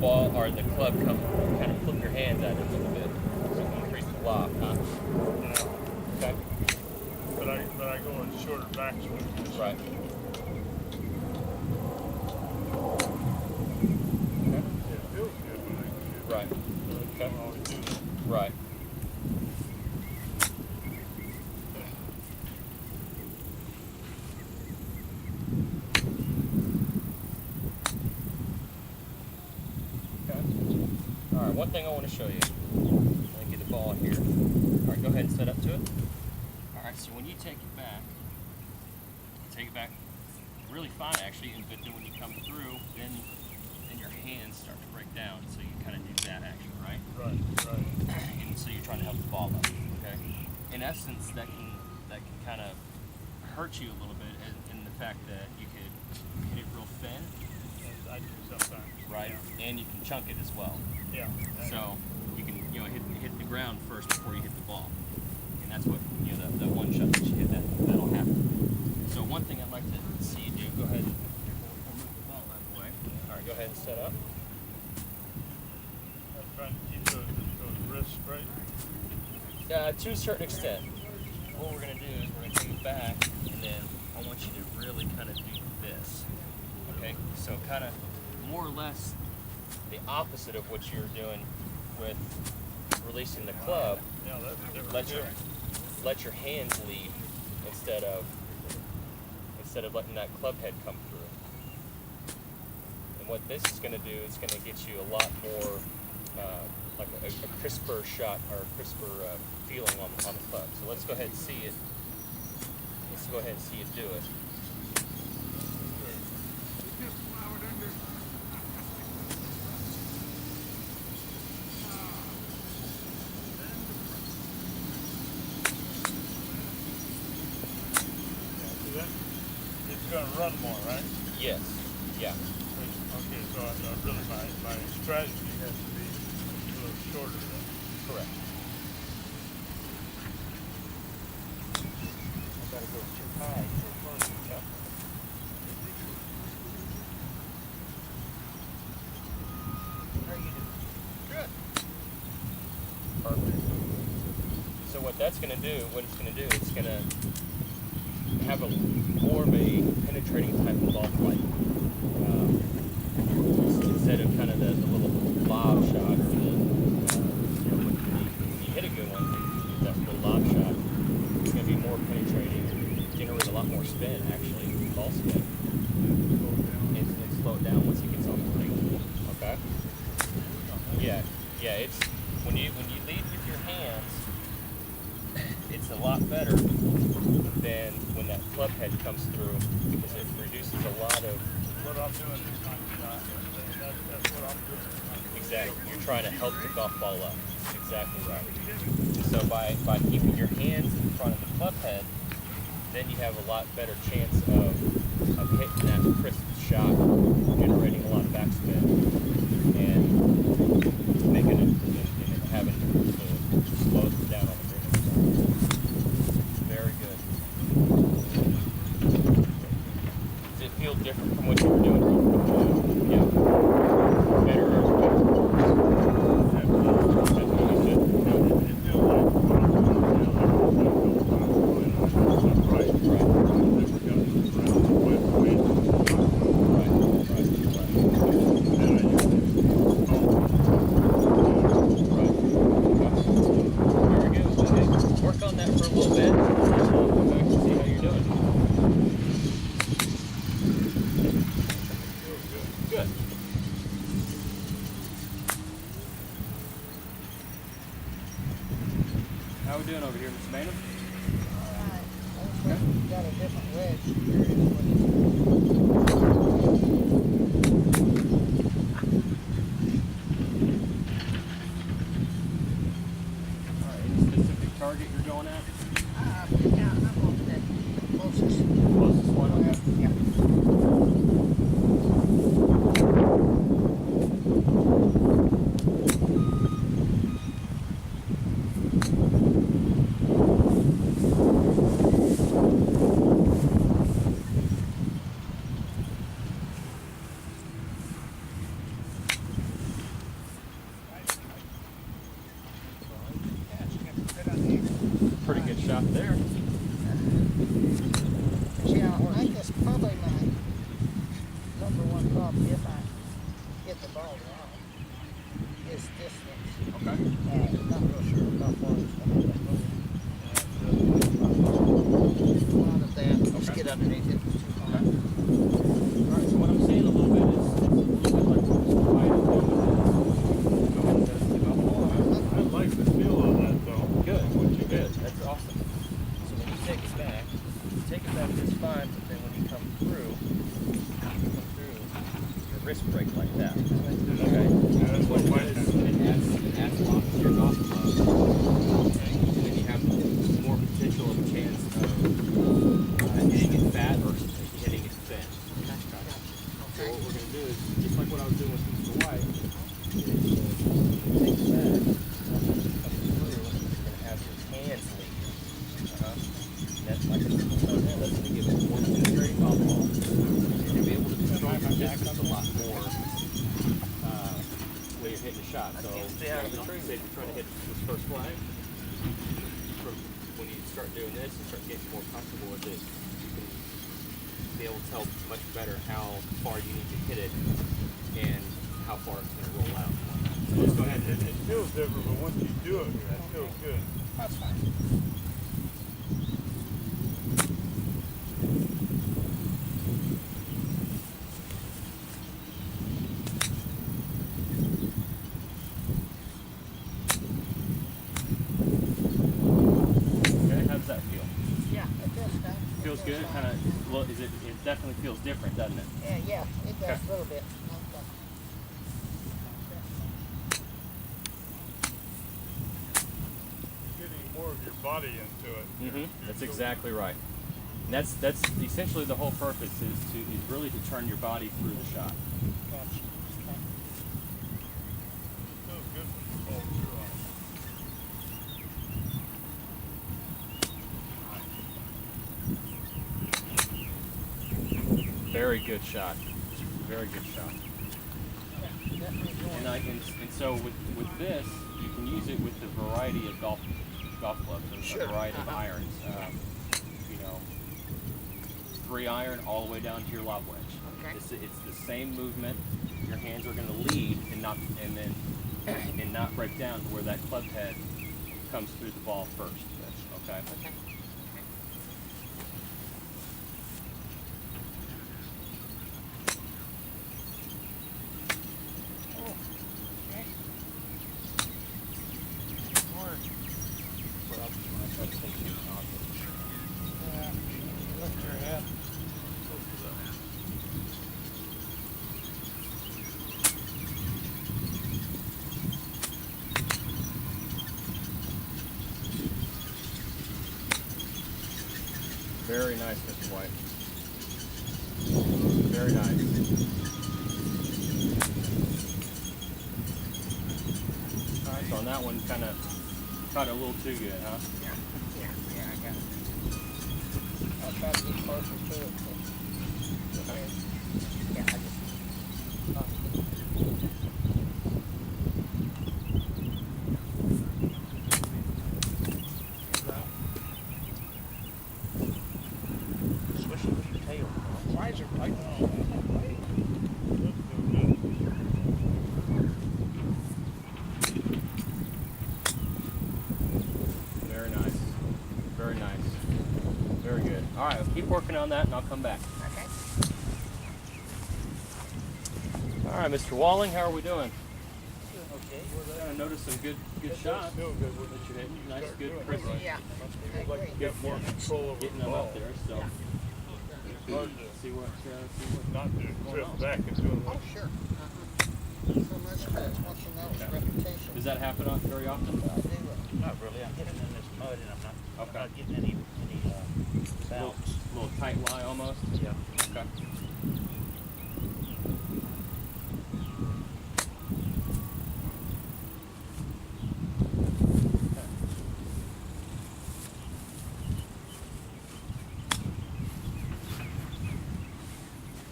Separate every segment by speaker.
Speaker 1: ball or the club come, kind of flip your hands at it a little bit, so increase the loft, huh?
Speaker 2: Yeah.
Speaker 1: Okay.
Speaker 2: But I go in shorter backswings.
Speaker 1: Right.
Speaker 2: Okay. It feels good when I do it.
Speaker 1: Right.
Speaker 2: But I don't always do that.
Speaker 1: Right. All right, one thing I want to show you. Let me get the ball here. All right, go ahead and set up to it. All right, so when you take it back really fine actually, but then when you come through, then your hands start to break down, so you kind of do that action, right?
Speaker 2: Right.
Speaker 1: And so you're trying to help the ball up, okay? In essence, that can kind of hurt you a little bit in the fact that you could hit it real thin,
Speaker 2: As I do sometimes.
Speaker 1: right?
Speaker 2: Yeah.
Speaker 1: And you can chunk it as well.
Speaker 2: Yeah.
Speaker 1: So you can hit the ground first before you hit the ball, and that's what the one shot that you hit that'll happen. So one thing I'd like to see you do, go ahead and we'll move the ball out of the way. All right, go ahead and set up.
Speaker 2: I'm trying to keep those wrists straight.
Speaker 1: To a certain extent, what we're going to do is we're going to take it back, and then I want you to really kind of do this. Okay, so kind of more or less the opposite of what you're doing with releasing the club.
Speaker 2: Yeah, that's a different feeling.
Speaker 1: Let your hands lead instead of letting that club head come through. And what this is going to do, it's going to get you a lot more like a crisper shot or a crisper feeling on the club. So let's go ahead and see it. Let's go ahead and see you do it.
Speaker 2: It's going to run more, right?
Speaker 1: Yes. Yeah.
Speaker 2: Okay, so really my strategy has to be a little shorter then.
Speaker 1: Correct. I've got to go too high for closing. Okay. How are you doing? Good. Perfect. So what that's going to do, it's going to have a more of a penetrating type of ball flight. Instead of kind of the little lob shot or when you hit a good one, that little lob shot, it's going to be more penetrating, generate a lot more spin actually, ball spin, and slow it down once it gets on the ring. Okay? Yeah, it's when you lead with your hands, it's a lot better than when that club head comes through, because it reduces a lot of
Speaker 2: What I'm doing is that's what I'm doing.
Speaker 1: exactly. You're trying to help the golf ball up. Exactly right. And so by keeping your hands in front of the club head, then you have a lot better chance of hitting that crisp shot, generating a lot of backspin, and making it and having to slow it down on the green. Very good. Does it feel different from what you were doing? Yeah. Better or
Speaker 2: It feels like
Speaker 1: Work on that for a little bit, and we'll come back and see how you're doing. Good. How we doing over here, Mr. Maynard?
Speaker 3: Alright. We've got a different wedge here.
Speaker 1: Alright, any specific target you're going at?
Speaker 3: Yeah, I'm on the closest.
Speaker 1: Closest one?
Speaker 3: Yeah. distance.
Speaker 1: Okay.
Speaker 3: Not real sure how far it's gonna end up moving. A lot of that, just
Speaker 1: Okay.
Speaker 3: get underneath it, it's too high.
Speaker 1: Alright, so what I'm saying a little bit is, a little bit like what Mr. White is doing with this. Go ahead and test it out.
Speaker 2: I like the feel of that though.
Speaker 1: Good.
Speaker 2: What you
Speaker 1: Good.
Speaker 2: get.
Speaker 1: That's awesome. So when you take it back just fine, but then when you come through your wrist break like that. Okay.
Speaker 2: Yeah, that's what
Speaker 1: What
Speaker 2: mine
Speaker 1: it
Speaker 2: is.
Speaker 1: is, it adds off to your golf club. Okay. And then you have more potential of a chance of hitting it fat versus hitting it thin. So what we're going to do is, just like what I was doing with Mr. White, is take it back, come through, you're going to have your hands lead. That's like a simple stone hand. That's going to give it more penetrating golf ball. And you'll be able to control your distance a lot more when you're hitting a shot. So, say if you're trying to hit this first flag, when you start doing this and start getting more comfortable with it, you can be able to tell much better how far you need to hit it and how far it's going to roll out. So let's go ahead and
Speaker 2: It feels different, but once you do it, it feels good.
Speaker 3: That's fine.
Speaker 1: Okay, how does that feel?
Speaker 3: Yeah, it does that.
Speaker 1: Feels good. Kind of. Well, it definitely feels different, doesn't it?
Speaker 3: Yeah, it does
Speaker 1: Okay.
Speaker 3: a little bit.
Speaker 2: Getting more of your body into it.
Speaker 1: Mm-hmm. That's exactly right. And that's essentially the whole purpose is really to turn your body through the shot.
Speaker 3: Gotcha.
Speaker 2: It feels good when you fall through on it.
Speaker 1: Very good shot. Very good shot.
Speaker 3: Yeah, definitely going.
Speaker 1: And so with this, you can use it with the variety of golf clubs and
Speaker 3: Sure.
Speaker 1: a variety of
Speaker 3: Uh-huh.
Speaker 1: irons. 3-iron all the way down to your lob wedge.
Speaker 3: Okay.
Speaker 1: It's the same movement. Your hands are going to lead and not break down to where that club head comes through the ball first. Okay.
Speaker 3: Okay. Oh, okay. Word. Yeah, lift your head.
Speaker 1: Very nice, Mr. White. Very nice. All right, so on that one, kind of caught it a little too good, huh?
Speaker 3: Yeah, I got it. I'll try to get closer to it. Okay. Yeah, I just.
Speaker 1: Especially with your tail.
Speaker 3: Why is it like
Speaker 2: Does feel good.
Speaker 1: Very nice. Very nice. Very good. All right, keep working on that, and I'll come back.
Speaker 3: Okay.
Speaker 1: All right, Mr. Walling, how are we doing?
Speaker 3: Okay.
Speaker 1: I noticed some good
Speaker 2: It does
Speaker 1: shots
Speaker 2: feel good when
Speaker 1: that you're hitting.
Speaker 2: you
Speaker 1: Nice,
Speaker 2: start
Speaker 1: good,
Speaker 2: doing it,
Speaker 1: crisp.
Speaker 2: right?
Speaker 3: Yeah. I
Speaker 2: It's like
Speaker 3: agree.
Speaker 2: you get more control over
Speaker 1: Getting
Speaker 2: the
Speaker 1: them
Speaker 2: ball.
Speaker 1: up there, so
Speaker 2: It's hard to
Speaker 1: see what.
Speaker 2: not to drift back and doing
Speaker 3: Oh,
Speaker 2: what
Speaker 3: sure. So much good. Once you know it's
Speaker 1: Okay.
Speaker 3: reputation.
Speaker 1: Does that happen very often?
Speaker 3: I do it.
Speaker 4: Not really. I'm getting in this mud and I'm
Speaker 1: Okay.
Speaker 4: not getting any
Speaker 1: Little,
Speaker 4: bounce.
Speaker 1: little tight lie almost.
Speaker 4: Yeah.
Speaker 1: Okay.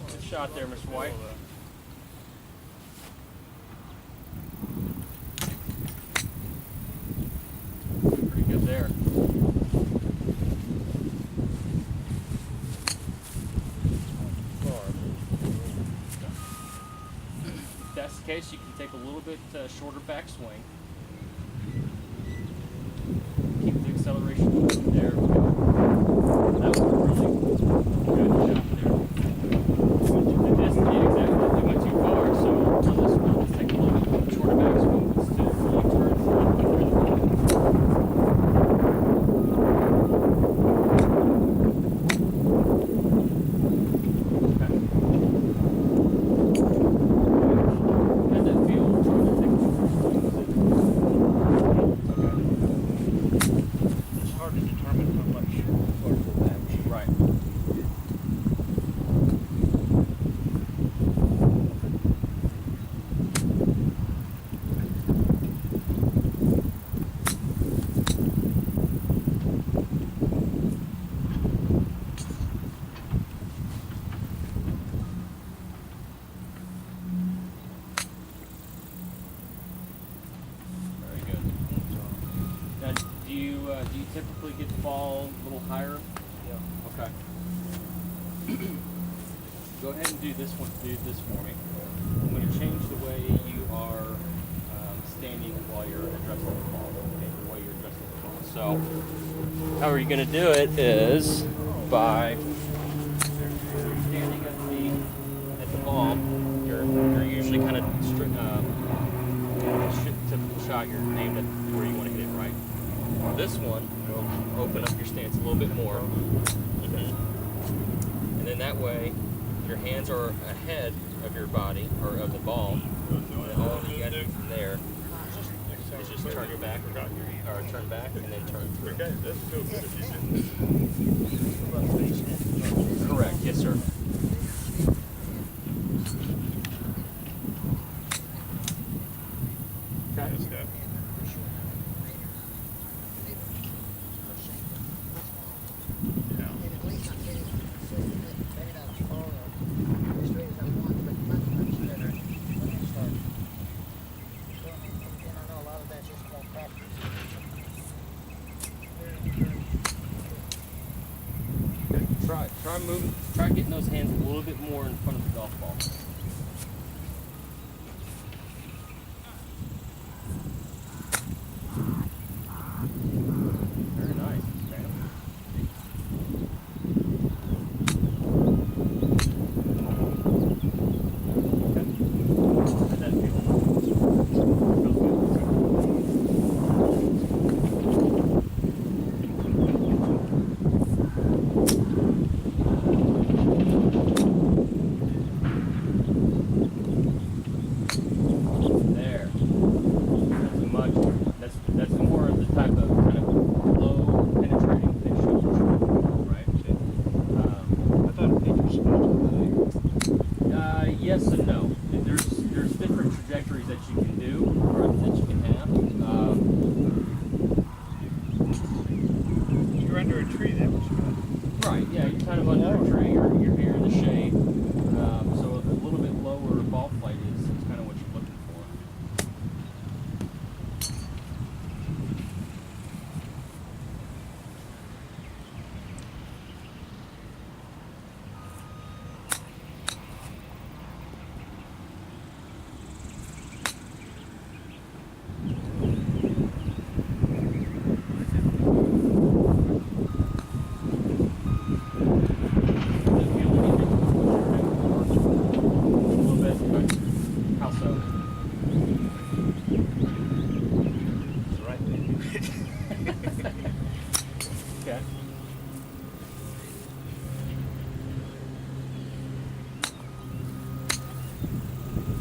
Speaker 1: Good shot there, Mr. White. Pretty good there. Test. case, you can take a little bit shorter backswing. Keep the acceleration going. There we go. That was a really good shot there. The distance, yeah, exactly. It went too far, so on this one, let's take a little bit shorter backswing to really turn through the ball. How'd that feel trying to take the first swing? Okay.
Speaker 4: It's hard to determine how much towards the back.
Speaker 1: Right. Very good. Now, do you typically get the ball a little higher?
Speaker 4: Yeah.
Speaker 1: Okay. Go ahead and do this one. Do this for me. I'm going to change the way you are standing while you're addressing the ball. Okay, the way you're addressing the ball. So, how are you going to do it? Is by standing at the ball. You're usually kind of typical shot. You're aimed at where you want to hit it, right? On this one, you'll open up your stance a little bit more. And then that way, your hands are ahead of your body, or of the ball. And all you got to do from there is just turn your back, or turn back, and then turn through.
Speaker 2: Okay, that's still good if you did.
Speaker 1: Correct, yes, sir. Okay.
Speaker 2: Yes, yeah. Try getting those hands a little bit more in front of the golf ball. Very nice. How'd that feel? There. That's more of the type of kind of low penetrating pitch you're looking for, right?
Speaker 4: I thought it was supposed to be.
Speaker 1: Yes and no. There's different trajectories that you can do, or that you can have.
Speaker 2: You're under a tree, that was good.
Speaker 1: Right, yeah, you're kind of under a tree, or you're here in the shade. So a little bit lower ball flight is kind of what you're looking for. How so?
Speaker 4: It's right there.
Speaker 1: Okay.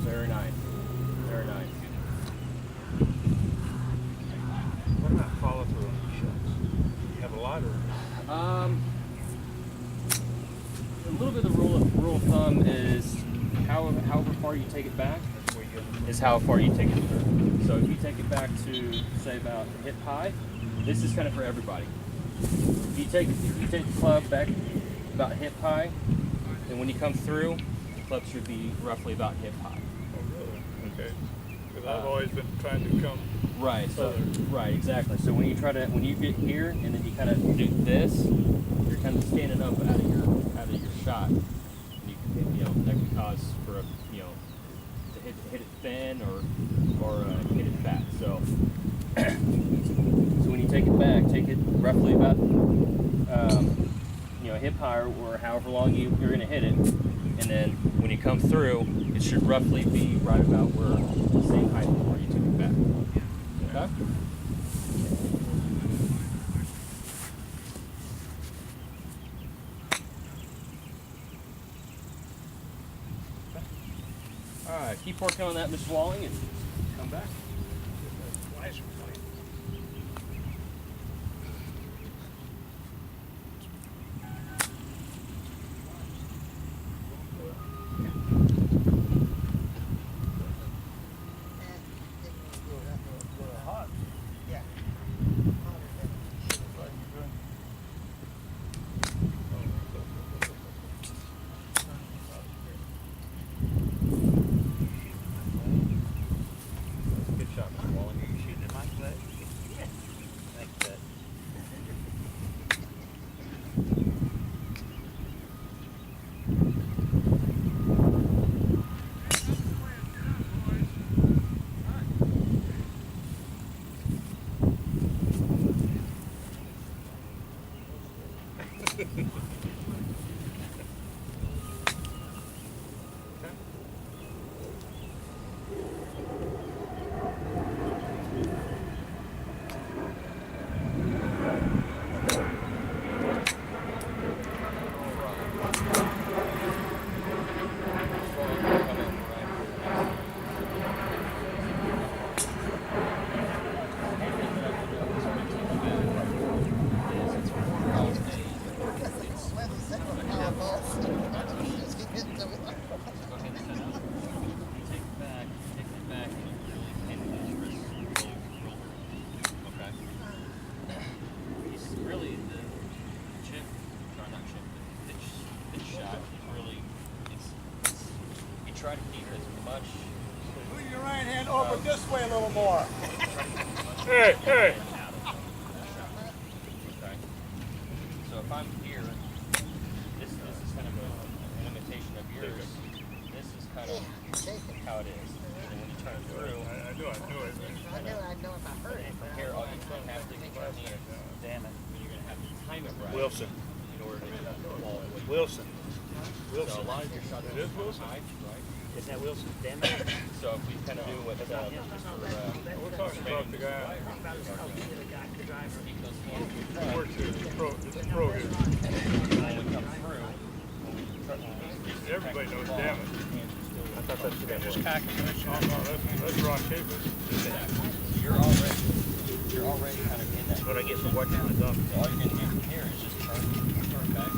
Speaker 1: Very nice. Very nice.
Speaker 2: What about follow through on these shots? You have a lot or?
Speaker 1: A little bit of the rule of thumb is however far you take it back is how far you take it through. So if you take it back to say about hip high, this is kind of for everybody. If you take the club back about hip high, then when you come through, the club should be roughly about hip high.
Speaker 2: Oh, really? Okay. Because I've always been trying to come.
Speaker 1: Right. So
Speaker 2: Further.
Speaker 1: right, exactly. So when you get here and then you kind of do this, you're kind of standing up out of your shot. And you know that can cause for to hit it thin or hit it fat. So so when you take it back, take it roughly about hip high or however long you're going to hit it, and then when you come through, it should roughly be right about where the same height where you took it back. Okay. All right, keep working on that, Miss Walling, and come back.
Speaker 2: Hot.
Speaker 3: Yeah.
Speaker 2: Like you're doing.
Speaker 1: Good shot, Miss Walling.
Speaker 3: Are you shooting at my foot? Yeah. Thanks, bud.
Speaker 1: Try to keep as much.
Speaker 3: Move your right hand over this way a little more.
Speaker 2: Hey, hey.
Speaker 1: Okay. So if I'm here, this is kind of an imitation of yours. This is kind of how it is. And then when you turn it through,
Speaker 2: I knew it.
Speaker 3: I know if I heard it.
Speaker 1: from here, all you're going to have to turn here.
Speaker 3: Damn it.
Speaker 1: You're going to have to time it right.
Speaker 2: Wilson.
Speaker 1: In order to get the ball away.
Speaker 2: Wilson.
Speaker 1: So a lot of your shots
Speaker 2: It is Wilson?
Speaker 1: high, right?
Speaker 3: Is that Wilson? Damn it.
Speaker 1: So if we kind of do what
Speaker 2: We're talking about the guy
Speaker 1: keep those hands
Speaker 2: who works here. It's a pro here.
Speaker 1: when we come through,
Speaker 2: Everybody knows damn it.
Speaker 1: I thought that's what that was.
Speaker 2: Oh, no, that's Ron Capus.
Speaker 1: You're already kind of in that.
Speaker 3: What I get for working on the golf.
Speaker 1: So all you're going to do from here is just turn back.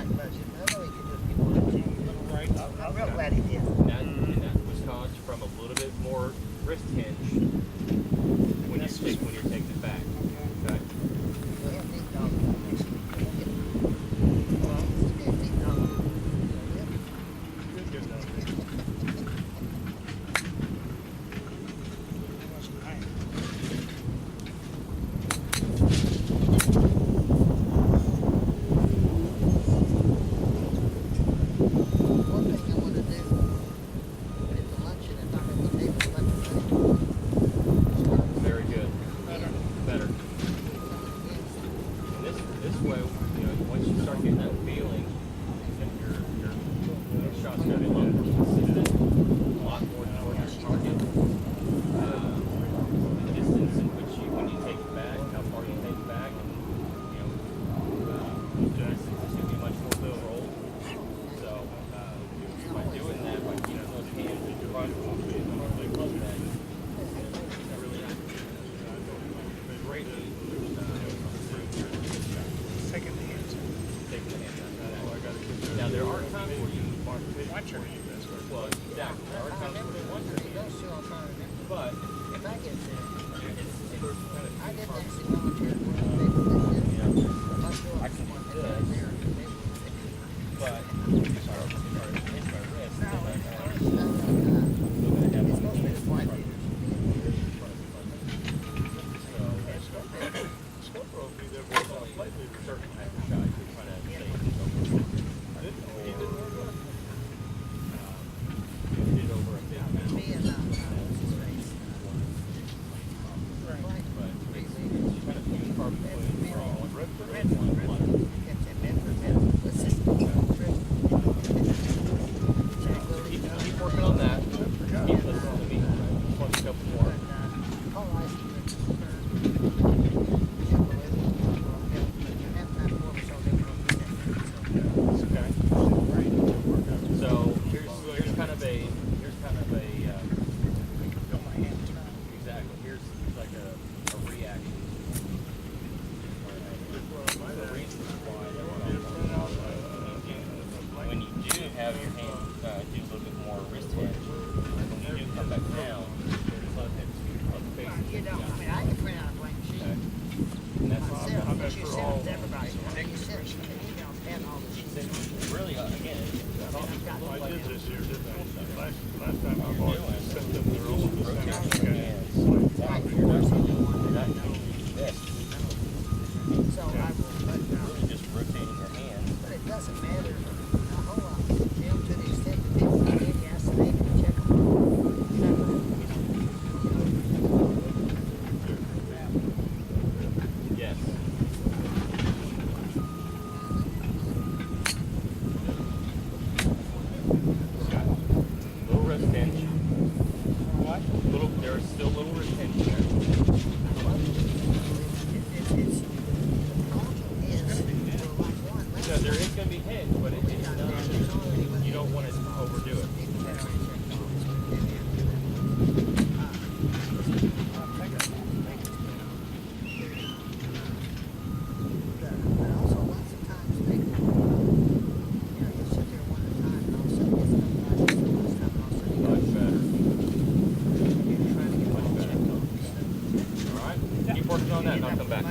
Speaker 3: tight budget, but I know he could do a few more things. I'm real glad he did.
Speaker 1: And that was caused from a little bit more wrist hinge when you're taking it back. Okay.
Speaker 3: We'll have these dogs next week. Well, these dogs.
Speaker 2: Good enough.
Speaker 3: One thing I want to do at the luncheon, if I'm at the table,
Speaker 1: Very good. Better. And this way, once you start getting that feeling, then your shot's gonna be a lot more consistent, a lot more toward your target. The distance in which when you take it back, how far you take it back, and the distance is gonna be much more controlled. So by doing that, by those hands that you're running, they love that. That really greatly improve your shot.
Speaker 2: Second hands.
Speaker 1: Taking the hand out. Now there are times where you watch your hand. Well, exactly. There are times where you want your hand,
Speaker 3: those two I'll try to remember.
Speaker 1: but
Speaker 3: If I get there,
Speaker 1: it's kind of
Speaker 3: I didn't
Speaker 1: hard.
Speaker 3: actually volunteer for the table this year.
Speaker 1: Yeah.
Speaker 3: I still
Speaker 1: I can do
Speaker 3: want to
Speaker 1: this.
Speaker 3: go there.
Speaker 1: But if I hit my wrist, then I'm
Speaker 3: It's
Speaker 1: still gonna have
Speaker 3: supposed to be the flight leaders.
Speaker 2: Scoper will be there with
Speaker 1: So
Speaker 2: flight leaders.
Speaker 1: certain type of shot you're trying to take over.
Speaker 2: He didn't work well.
Speaker 1: You hit over a big mountain.
Speaker 3: Me and what's his face?
Speaker 1: But
Speaker 3: Flight
Speaker 1: it's
Speaker 3: leaders.
Speaker 1: kind of few and far between. We're all
Speaker 2: Redford.
Speaker 1: Keep working on that. Keep listening to me. Just a couple more. Okay. So here's kind of a exactly. Here's like a reaction. The reason why when you do have your hand do a little bit more wrist hinge, when you do come back down, let the face
Speaker 3: You know, I mean, I can print out a blank sheet
Speaker 1: okay. And that's
Speaker 3: myself,
Speaker 2: bet
Speaker 3: but you
Speaker 2: for
Speaker 3: send
Speaker 2: all-
Speaker 3: it to everybody. And you send emails and all the sheets.
Speaker 1: really again, it's all
Speaker 2: I did this year, didn't I? Last time I
Speaker 1: you're
Speaker 2: bought,
Speaker 1: doing.
Speaker 2: sent them their own.
Speaker 1: Rotating your hands.
Speaker 3: Right, you're not sending one.
Speaker 1: You're not doing this.
Speaker 3: So I will, but,
Speaker 1: You're really just rotating your hands.
Speaker 3: but it doesn't matter a whole lot, Jim, to the extent that people come in, you ask the name and check them.
Speaker 1: Yes. Little wrist hinge. There's still little wrist hinge there. So there is going to be hinge, but it's not. You don't want to overdo it. Much better. Much better. All right. Keep working on that, and I'll come back.